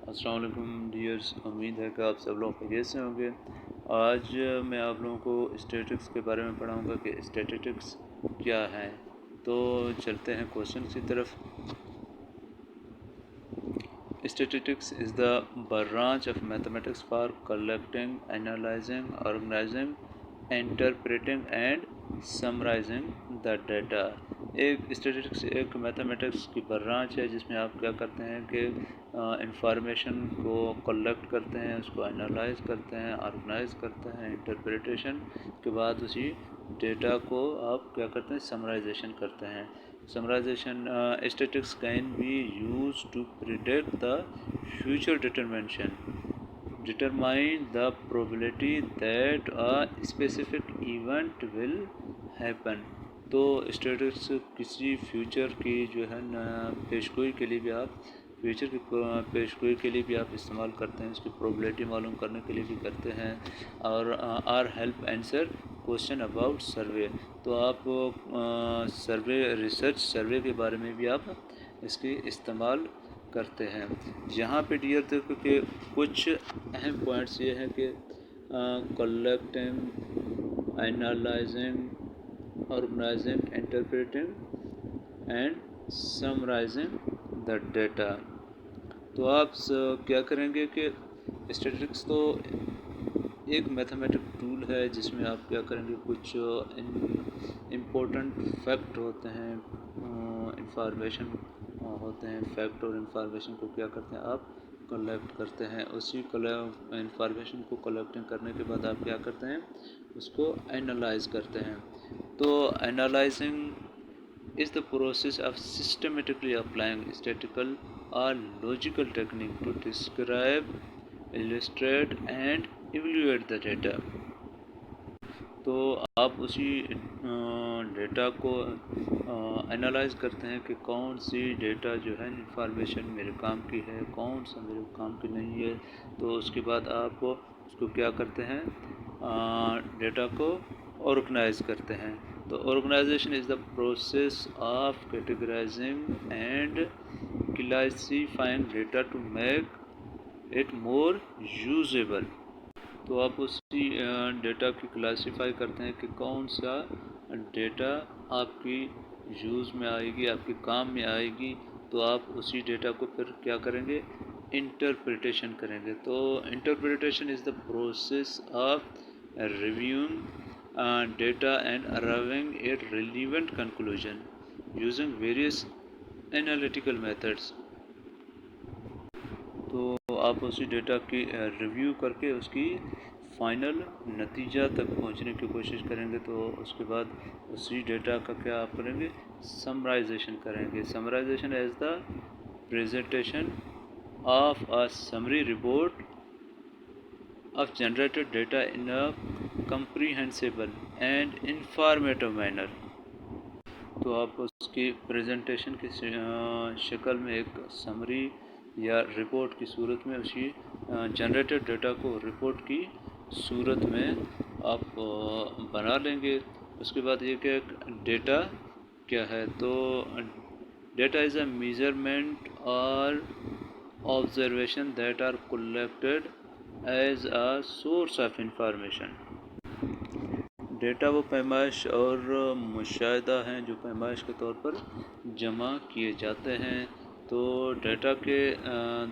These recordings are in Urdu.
السلام علیکم ڈیئرس، امید ہے کہ آپ سب لوگ خیریت سے ہوں گے۔ آج میں آپ لوگوں کو اسٹیٹکس کے بارے میں پڑھاؤں گا کہ اسٹیٹکس کیا ہے۔ تو چلتے ہیں کوشچنس کی طرف۔ Statistics is the branch of mathematics for collecting, analysing, organising, interpreting and summarising the data. ایک اسٹیٹکس ایک میتھمیٹکس کی برانچ ہے جس میں آپ کیا کرتے ہیں کہ انفارمیشن کو کلیکٹ کرتے ہیں، اس کو انالائز کرتے ہیں، آرگنائز کرتے ہیں، انٹرپریٹیشن کے بعد اسی ڈیٹا کو آپ کیا کرتے ہیں، سمرائزیشن کرتے ہیں۔ Summarisation statistics can be use to predict the future determine the probability that a specific event will happen۔ تو اسٹیٹکس کسی فیوچر کی جو ہے نا پیشگوئی کے لیے بھی آپ استعمال کرتے ہیں، اس کی پروبیبلٹی معلوم کرنے کے لیے بھی کرتے ہیں، اور are help answer question about survey. تو آپ سروے کے بارے میں بھی آپ اس کی استعمال کرتے ہیں۔ یہاں پہ ڈیئر دیکھو کہ کچھ اہم پوائنٹس یہ ہیں کہ collecting, analysing, organising, interpreting and summarising the data. تو آپ کیا کریں گے کہ اسٹیٹکس تو ایک میتھمیٹک ٹول ہے جس میں آپ کیا کریں گے، کچھ امپورٹنٹ فیکٹ ہوتے ہیں، انفارمیشن ہوتے ہیں، فیکٹ اور انفارمیشن کو کیا کرتے ہیں، آپ کلیکٹ کرتے ہیں۔ اسی انفارمیشن کو کلیکٹنگ کرنے کے بعد آپ کیا کرتے ہیں، اس کو انالائز کرتے ہیں۔ تو analysing is the process of systematically applying statistical or logical technique to describe, illustrate and evaluate the data۔ تو آپ اسی ڈیٹا کو انالائز کرتے ہیں کہ کون سی ڈیٹا جو ہے انفارمیشن میرے کام کی ہے، کون سا میرے کام کی نہیں ہے۔ تو اس کے بعد آپ اس کو کیا کرتے ہیں، ڈیٹا کو آرگنائز کرتے ہیں۔ تو organisation is the process of categorising and classifying data to make it more usable. تو آپ اسی ڈیٹا کی کلاسیفائی کرتے ہیں کہ کون سا ڈیٹا آپ کی یوز میں آئے گی، آپ کے کام میں آئے گی۔ تو آپ اسی ڈیٹا کو پھر کیا کریں گے، انٹرپریٹیشن کریں گے۔ تو interpretation is the process of reviewing data and arriving at relevant conclusion using various analytical methods۔ تو آپ اسی ڈیٹا کی ریویو کر کے اس کی فائنل نتیجہ تک پہنچنے کی کوشش کریں گے۔ تو اس کے بعد اسی ڈیٹا کا کیا آپ کریں گے، سمرائزیشن کریں گے۔ Summarisation as the presentation of a summary report of generated data in a comprehensible and informative manner۔ تو آپ اس کی پریزنٹیشن کی شکل میں ایک سمری یا رپورٹ کی صورت میں اسی جنریٹڈ ڈیٹا کو رپورٹ کی صورت میں آپ بنا لیں گے۔ اس کے بعد یہ کہ ڈیٹا کیا ہے، تو ڈیٹا از اے میجرمنٹ اور observation that are collected as a source of information۔ Data وہ پیمائش اور مشاہدہ ہیں جو پیمائش کے طور پر جمع کیے جاتے ہیں۔ تو ڈیٹا کے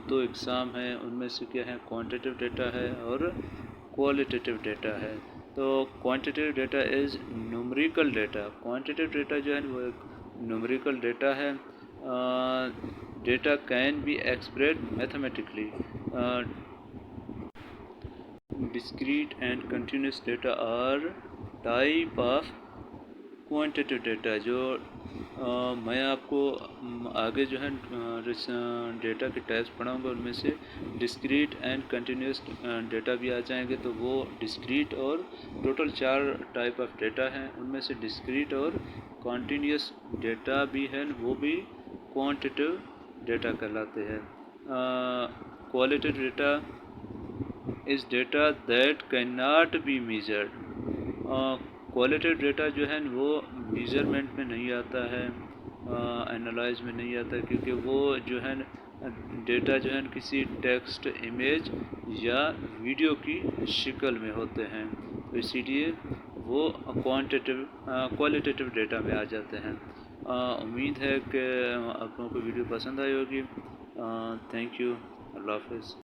دو اقسام ہیں، ان میں سے کیا ہے، کوانٹیٹیو ڈیٹا ہے اور کوالٹیٹیو ڈیٹا ہے۔ تو quantitative data is numerical data. Quantitative data جو ہے وہ ایک نومریکل ڈیٹا ہے۔ Data can be expressed mathematically. Discrete and continuous data are type of quantitative data. جو میں آپ کو آگے جو ہے ڈیٹا کے ٹائپس پڑھاؤں گا، ان میں سے ڈسکریٹ اینڈ کنٹینیوس ڈیٹا بھی آ جائیں گے۔ تو وہ ڈسکریٹ اور ٹوٹل 4 ٹائپ آف ڈیٹا ہیں، ان میں سے ڈسکریٹ اور کنٹینیوس ڈیٹا بھی ہے، وہ بھی کوانٹیٹیو ڈیٹا کہلاتے ہیں۔ Qualitative data is data that cannot be measured۔ Qualitative data جو ہے وہ میجرمنٹ میں نہیں آتا ہے، انالائز میں نہیں آتا ہے، کیونکہ وہ جو ہے ڈیٹا جو ہے کسی ٹیکسٹ، امیج یا ویڈیو کی شکل میں ہوتے ہیں، تو اسی لیے وہ کوالٹیٹیو ڈیٹا میں آ جاتے ہیں۔ امید ہے کہ آپ لوگوں کو ویڈیو پسند آئی ہوگی۔ تھینک یو، اللہ حافظ۔